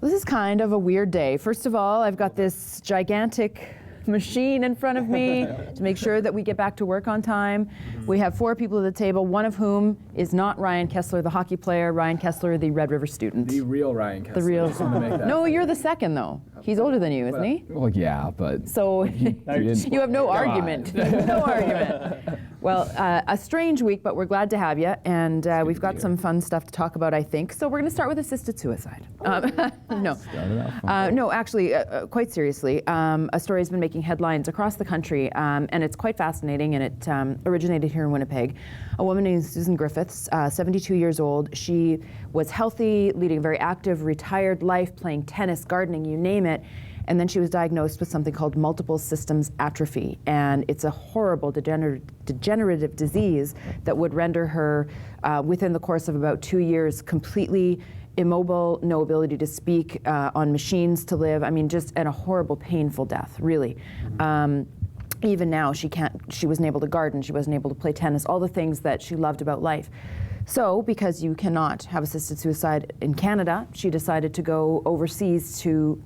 This is kind of a weird day. First of all, I've got this gigantic machine in front of me to make sure that we get back to work on time. We have 4 people at the table, one of whom is not Ryan Kessler, the hockey player, Ryan Kessler, the Red River student. The real Ryan Kessler. The real. Just wanted to make that No, clear. you're the second though. He's older than you, isn't he? Well, yeah, but So you have no argument. No argument. Well, a strange week, but we're glad to have you, and we've got some fun stuff to talk about, I think. So we're going to start with assisted suicide. No, actually, quite seriously, a story has been making headlines across the country, and it's quite fascinating, and it originated here in Winnipeg. A woman named Susan Griffiths, 72 years old. She was healthy, leading a very active, retired life, playing tennis, gardening, you name it. And then she was diagnosed with something called multiple systems atrophy. And it's a horrible degenerative disease that would render her, within the course of about 2 years, completely immobile, no ability to speak, on machines to live. I mean, just and a horrible, painful death, really. Even now, she wasn't able to garden, she wasn't able to play tennis, all the things that she loved about life. So, because you cannot have assisted suicide in Canada, she decided to go overseas to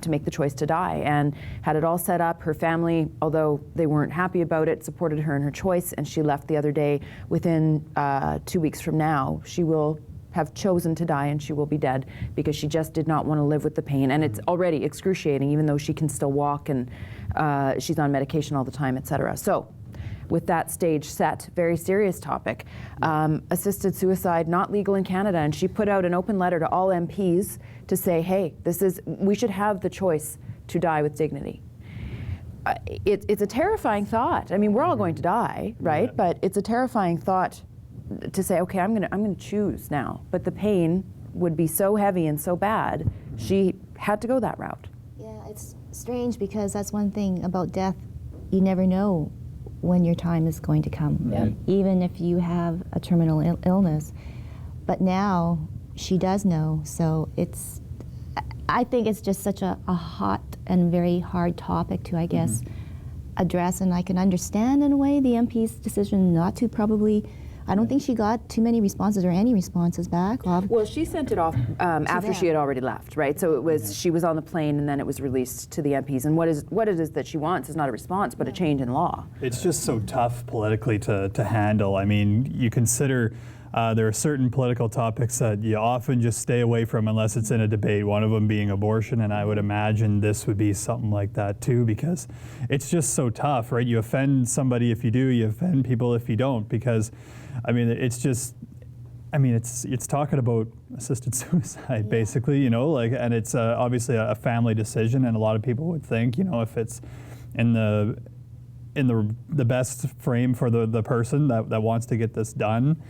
make the choice to die, and had it all set up. Her family, although they weren't happy about it, supported her in her choice, and she left the other day. Within 2 weeks from now, she will have chosen to die, and she will be dead because she just did not want to live with the pain. And it's already excruciating, even though she can still walk, and she's on medication all the time, etc. So, with that stage set, very serious topic, assisted suicide, not legal in Canada. And she put out an open letter to all MPs to say, hey, we should have the choice to die with dignity. It's a terrifying thought. I mean, we're all going to die, right? Yeah. But it's a terrifying thought to say, okay, I'm gonna choose now. But the pain would be so heavy and so bad, she had to go that route. Yeah, it's strange because that's one thing about death. You never know when your time is going to come, even if you have a terminal illness. But now she does know, so I think it's just such a hot and very hard topic to, I guess, address, and I can understand in a way the MP's decision not to probably. I don't think she got too many responses or any responses back. Well, she sent it off after she had already left, right? So it was she was on the plane, and then it was released to the MPs. And what it is that she wants is not a response, but a change in law. It's just so tough politically to handle. I mean, you consider there are certain political topics that you often just stay away from unless it's in a debate, one of them being abortion, and I would imagine this would be something like that too, because it's just so tough, right? You offend somebody if you do, you offend people if you don't, because I mean, it's just, I mean, it's talking about assisted suicide, basically, you know, like, and it's obviously a family decision, and a lot of people would think, you know, if it's in the best frame for the person that wants to get this done,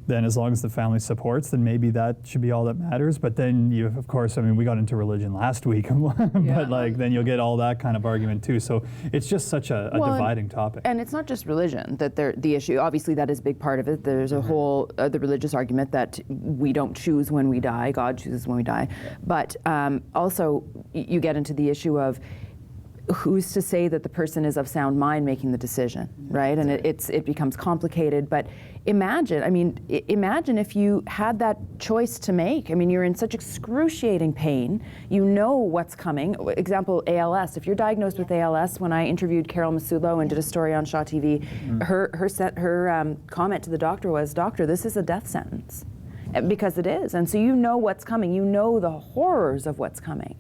then as long as the family supports, then maybe that should be all that matters. But then you, of course, I mean, we got into religion last week, but like then you'll get all that kind of argument too. So it's just such a dividing topic. And it's not just religion that the issue. Obviously, that is a big part of it. There's a whole the religious argument that we don't choose when we die; God chooses when we die. But also, you get into the issue of who's to say that the person is of sound mind making the decision, right? And it becomes complicated. But imagine if you had that choice to make. I mean, you're in such excruciating pain. You know what's coming. Example, ALS. If you're diagnosed with ALS, when I interviewed Carol Masulo and did a story on Shaw TV, her comment to the doctor was, "Doctor, this is a death sentence," because it is. And so you know what's coming. You know the horrors of what's coming.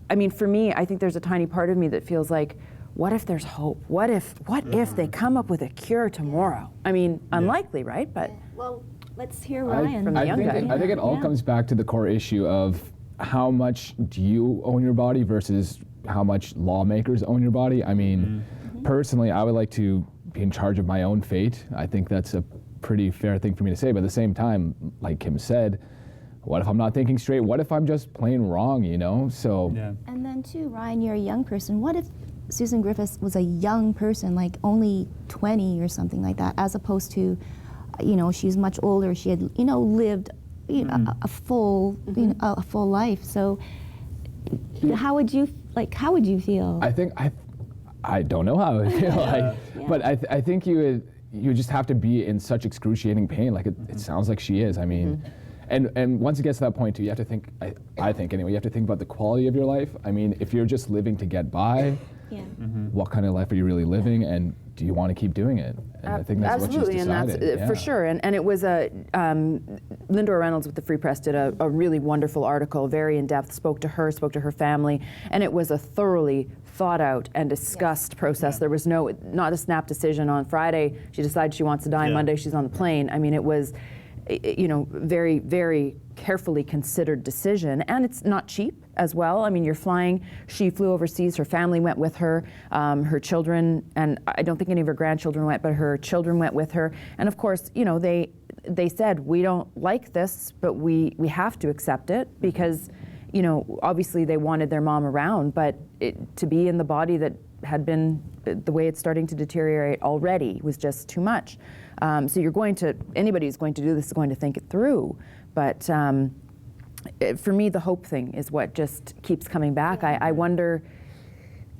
I mean, for me, I think there's a tiny part of me that feels like, what if there's hope? What if they come up with a cure tomorrow? I mean, unlikely, right? But well, let's hear Ryan from the young guy. I think it all comes back to the core issue of how much do you own your body versus how much lawmakers own your body. I mean, personally, I would like to be in charge of my own fate. I think that's a pretty fair thing for me to say. But at the same time, like Kim said, what if I'm not thinking straight? What if I'm just plain wrong, you know? So. Yeah. And then too, Ryan, you're a young person. What if Susan Griffiths was a young person, like only 20 or something like that, as opposed to, you know, she's much older. She had, you know, lived a full, a full life. So, how would you feel? I think I don't know how I would feel. But I think you would just have to be in such excruciating pain. Like it sounds like she is. I mean. And once it gets to that point too, you have to think. I think anyway, you have to think about the quality of your life. I mean, if you're just living to get by, Yeah. what kind of life are you really living, and do you want to keep doing it? And I think that's Absolutely, what she's and decided. that's for sure. And it was Lindor Reynolds with the Free Press did a really wonderful article, very in depth. Spoke to her family, and it was a thoroughly thought out and discussed process. There was not a snap decision on Friday. She decides she wants to die. Monday she's on the plane. I mean, it was, very, very carefully considered decision, and it's not cheap as well. I mean, you're flying. She flew overseas. Her family went with her. Her children, and I don't think any of her grandchildren went, but her children went with her. And of course, they said, we don't like this, but we have to accept it because, obviously they wanted their mom around, but to be in the body that had been the way it's starting to deteriorate already was just too much. So anybody who's going to do this is going to think it through. But for me, the hope thing is what just keeps coming back. I wonder,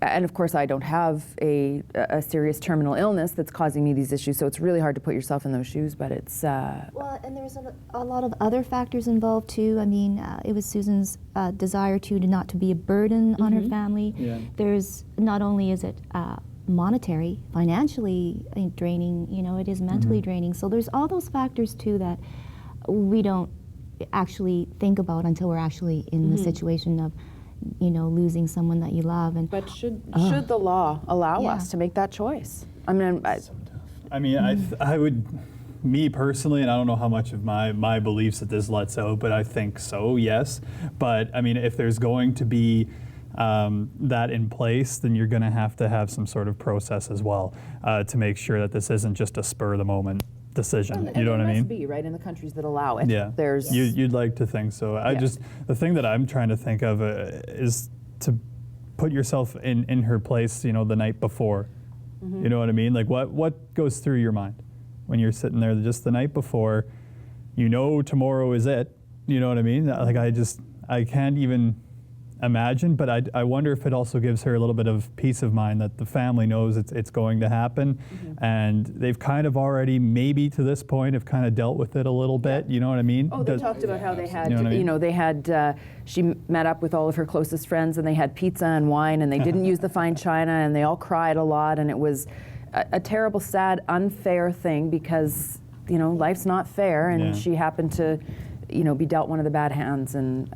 and of course I don't have a serious terminal illness that's causing me these issues, so it's really hard to put yourself in those shoes, but it's... Well, and there's a lot of other factors involved too. I mean, it was Susan's desire to not to be a burden on her family. Yeah. There's, not only is it monetary, financially draining, it is mentally draining. So there's all those factors too that we don't actually think about until we're actually in the situation of, losing someone that you love. And But should the law allow us to make that choice? I mean, I would, me personally, and I don't know how much of my beliefs that this lets out, but I think so, yes. But I mean, if there's going to be that in place, then you're going to have some sort of process as well to make sure that this isn't just a spur of the moment decision. You know what I mean? It must be, right, in the countries that allow it. Yeah. There's... You'd like to think so. The thing that I'm trying to think of is to put yourself in her place, the night before. You know what I mean? Like what goes through your mind when you're sitting there just the night before, tomorrow is it. You know what I mean? Like I can't even imagine, but I wonder if it also gives her a little bit of peace of mind that the family knows it's going to happen, and they've kind of already, maybe to this point, have kind of dealt with it a little bit. You know what I mean? Oh, they talked about how they had, they had, she met up with all of her closest friends and they had pizza and wine and they didn't use the fine china and they all cried a lot, and it was a terrible, sad, unfair thing because, life's not fair, and she happened to be dealt one of the bad hands, and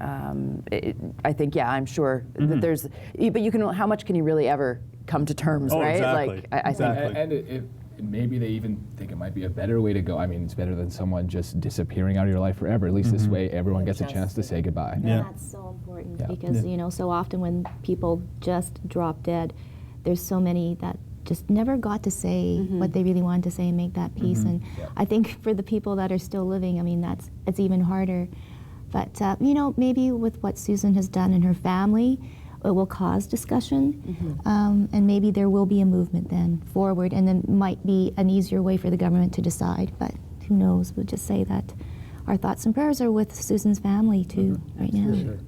I think, I'm sure that there's, but how much can you really ever come to terms, right? Exactly. Like, I think. And maybe they even think it might be a better way to go. I mean, it's better than someone just disappearing out of your life forever. At least this way, everyone gets a chance to say goodbye. Yeah. That's so important because, so often when people just drop dead, there's so many that just never got to say what they really wanted to say and make that peace. And I think for the people that are still living, I mean, it's even harder. But, maybe with what Susan has done in her family, it will cause discussion. And maybe there will be a movement then forward, and then might be an easier way for the government to decide. But who knows? We'll just say that our thoughts and prayers are with Susan's family too right now. Sure.